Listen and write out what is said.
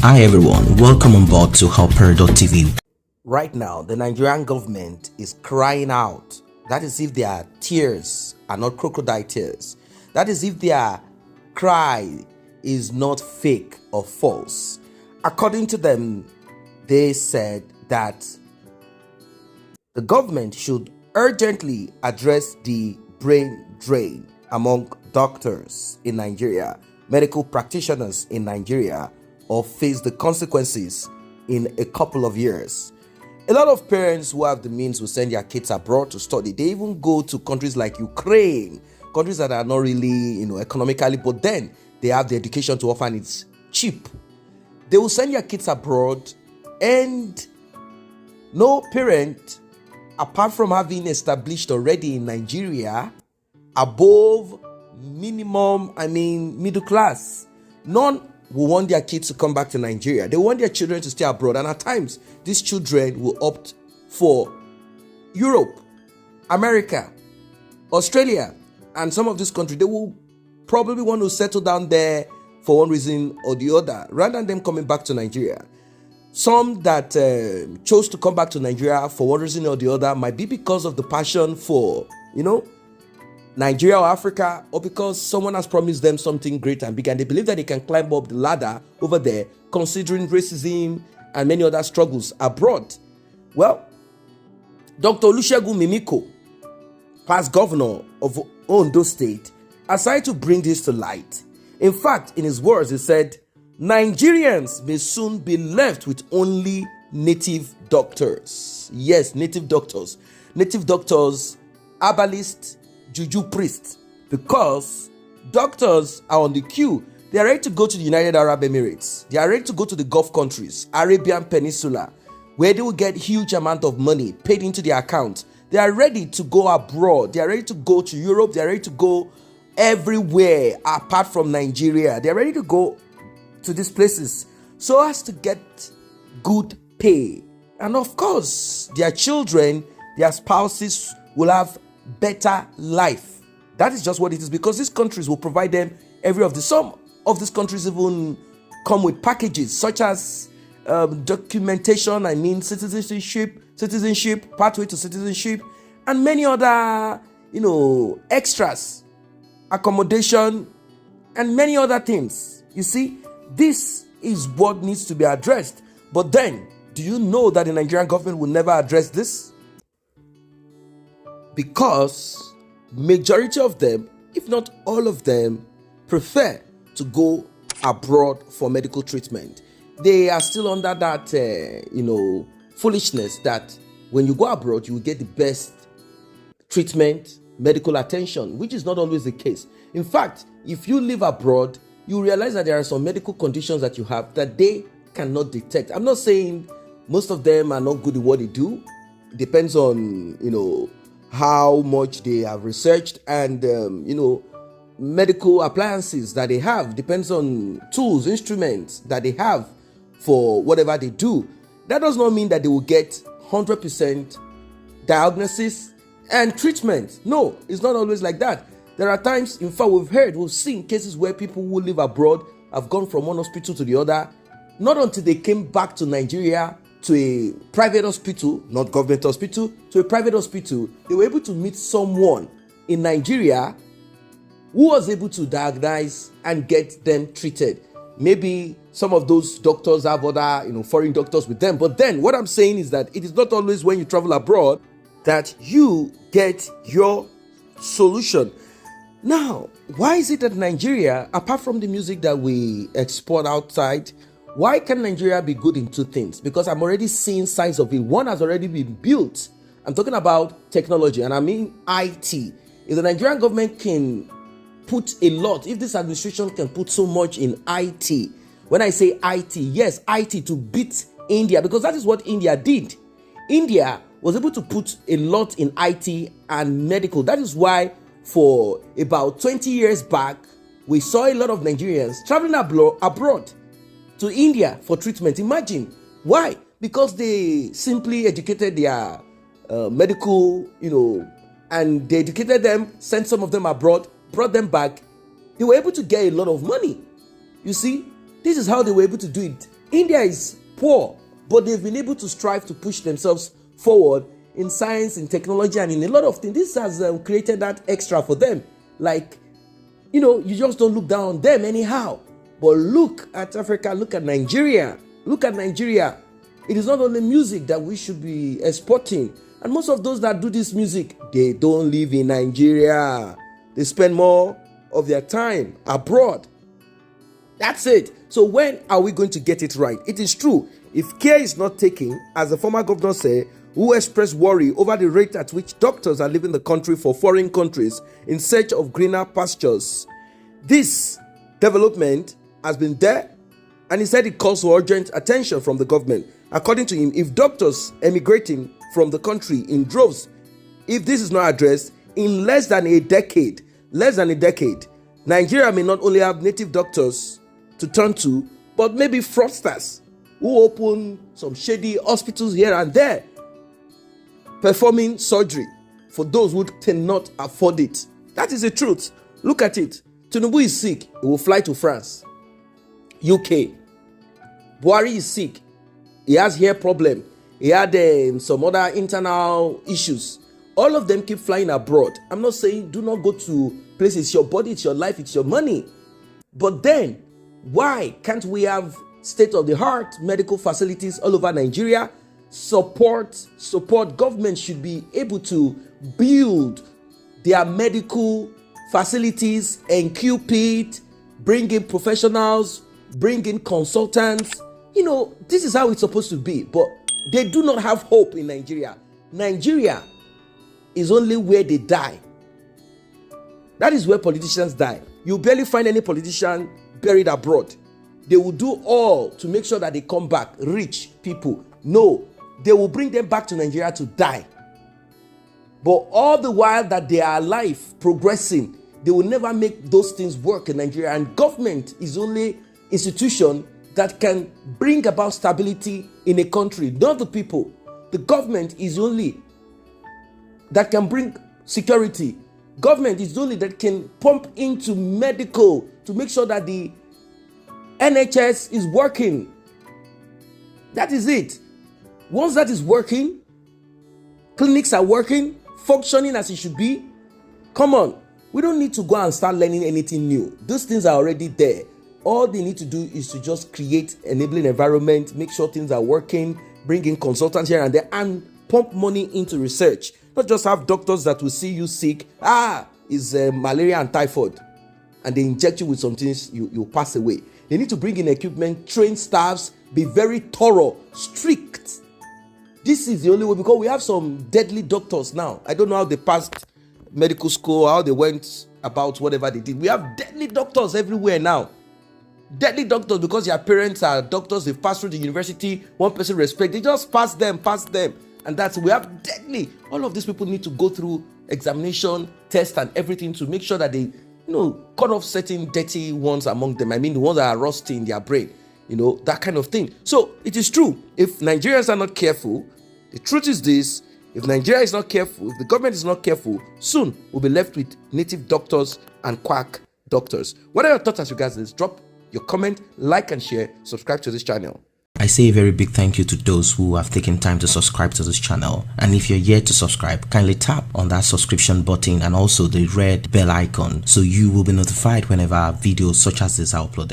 Hi everyone, welcome on board to Helper.tv. Right now, the Nigerian government is crying out. That is if their tears are not crocodile tears. That is if their cry is not fake or false. According to them, they said that the government should urgently address the brain drain among doctors in Nigeria, medical practitioners in Nigeria, or face the consequences in a couple of years. A lot of parents who have the means will send their kids abroad to study. They even go to countries like Ukraine, countries that are not really, economically, but then they have the education to offer and it's cheap. They will send their kids abroad, and no parent, apart from having established already in Nigeria, above middle class, none will want their kids to come back to Nigeria. They want their children to stay abroad, and at times these children will opt for Europe, America, Australia, and some of these countries. They will probably want to settle down there for one reason or the other, rather than them coming back to Nigeria. Some that chose to come back to Nigeria for one reason or the other might be because of the passion for, Nigeria or Africa, or because someone has promised them something great and big and they believe that they can climb up the ladder over there, considering racism and many other struggles abroad. Well, Dr. Olusegun Mimiko, past governor of Ondo State, has tried to bring this to light. In fact, in his words, he said, Nigerians may soon be left with only native doctors. Yes, native doctors. Native doctors, herbalists, juju priests, because doctors are on the queue. They are ready to go to the United Arab Emirates. They are ready to go to the Gulf countries, Arabian Peninsula, where they will get huge amount of money paid into their account. They are ready to go abroad. They are ready to go to Europe. They are ready to go everywhere apart from Nigeria. They are ready to go to these places so as to get good pay. And of course, their children, their spouses will have better life. That is just what it is, because these countries will provide them some of these countries even come with packages such as documentation, citizenship, pathway to citizenship, and many other extras, accommodation, and many other things. You see, this is what needs to be addressed. But then, do you know that the Nigerian government will never address this? Because majority of them, if not all of them, prefer to go abroad for medical treatment. They are still under that, foolishness that when you go abroad, you will get the best treatment, medical attention, which is not always the case. In fact, if you live abroad, you realize that there are some medical conditions that you have that they cannot detect. I'm not saying most of them are not good at what they do. It depends on, how much they have researched and, medical appliances that they have. Depends on tools, instruments that they have for whatever they do. That does not mean that they will get 100% diagnosis and treatment. No, it's not always like that. There are times, in fact, we've seen cases where people who live abroad have gone from one hospital to the other, not until they came back to Nigeria to a private hospital, not government hospital, to a private hospital, they were able to meet someone in Nigeria who was able to diagnose and get them treated. Maybe some of those doctors have other, foreign doctors with them. But then what I'm saying is that it is not always when you travel abroad that you get your solution. Now, why is it that Nigeria, apart from the music that we export outside, why can Nigeria be good in two things? Because I'm already seeing signs of it. One has already been built. I'm talking about technology, and I mean IT. If the Nigerian government can put a lot, if this administration can put so much in IT, when I say IT, yes, IT to beat India, because that is what India did. India was able to put a lot in IT and medical. That is why for about 20 years back, we saw a lot of Nigerians traveling abroad to India for treatment. Imagine. Why? Because they simply educated their medical, and they educated them, sent some of them abroad, brought them back. They were able to get a lot of money. You see, this is how they were able to do it. India is poor, but they've been able to strive to push themselves forward in science, in technology, and in a lot of things. This has created that extra for them. Like, you just don't look down on them anyhow. But look at Africa, look at Nigeria. Look at Nigeria. It is not only music that we should be exporting. And most of those that do this music, they don't live in Nigeria. They spend more of their time abroad. That's it. So when are we going to get it right? It is true. If care is not taken, as the former governor said, who expressed worry over the rate at which doctors are leaving the country for foreign countries in search of greener pastures. This development has been there, and he said it calls for urgent attention from the government. According to him, if doctors emigrating from the country in droves, if this is not addressed, in less than a decade, Nigeria may not only have native doctors to turn to, but maybe fraudsters who open some shady hospitals here and there, performing surgery for those who cannot afford it. That is the truth. Look at it. Tinubu is sick. He will fly to France, UK. Buhari is sick. He has hair problem. He had some other internal issues. All of them keep flying abroad. I'm not saying do not go to places. It's your body, it's your life, it's your money. But then, why can't we have state-of-the-art medical facilities all over Nigeria? Support. Government should be able to build their medical facilities, equip it, bring in professionals, bring in consultants. This is how it's supposed to be. But they do not have hope in Nigeria. Nigeria is only where they die. That is where politicians die. You barely find any politician buried abroad. They will do all to make sure that they come back, rich people. No, they will bring them back to Nigeria to die. But all the while that they are alive, progressing, they will never make those things work in Nigeria. And government is only institution that can bring about stability in a country, not the people. The government is only that can bring security. Government is only that can pump into medical to make sure that the NHS is working. That is it. Once that is working, clinics are working, functioning as it should be. Come on, we don't need to go and start learning anything new. Those things are already there. All they need to do is to just create enabling environment, make sure things are working, bring in consultants here and there, and pump money into research. Not just have doctors that will see you sick. It's malaria and typhoid, and they inject you with some things, you pass away. They need to bring in equipment, train staffs, be very thorough, strict. This is the only way, because we have some deadly doctors now. I don't know how they passed medical school, how they went about whatever they did. We have deadly doctors everywhere now. Deadly doctors because their parents are doctors, they've passed through the university, one person respect, they just pass them. And that's, we have deadly. All of these people need to go through examination, test and everything to make sure that they, cut off certain dirty ones among them. I mean, the ones that are rusty in their brain, that kind of thing. So it is true. If Nigerians are not careful, the truth is this, if Nigeria is not careful, if the government is not careful, soon we'll be left with native doctors and quack doctors. What are your thoughts as regards this? Drop your comment, like and share, subscribe to this channel. I say a very big thank you to those who have taken time to subscribe to this channel. And if you're yet to subscribe, kindly tap on that subscription button and also the red bell icon so you will be notified whenever videos such as this are uploaded.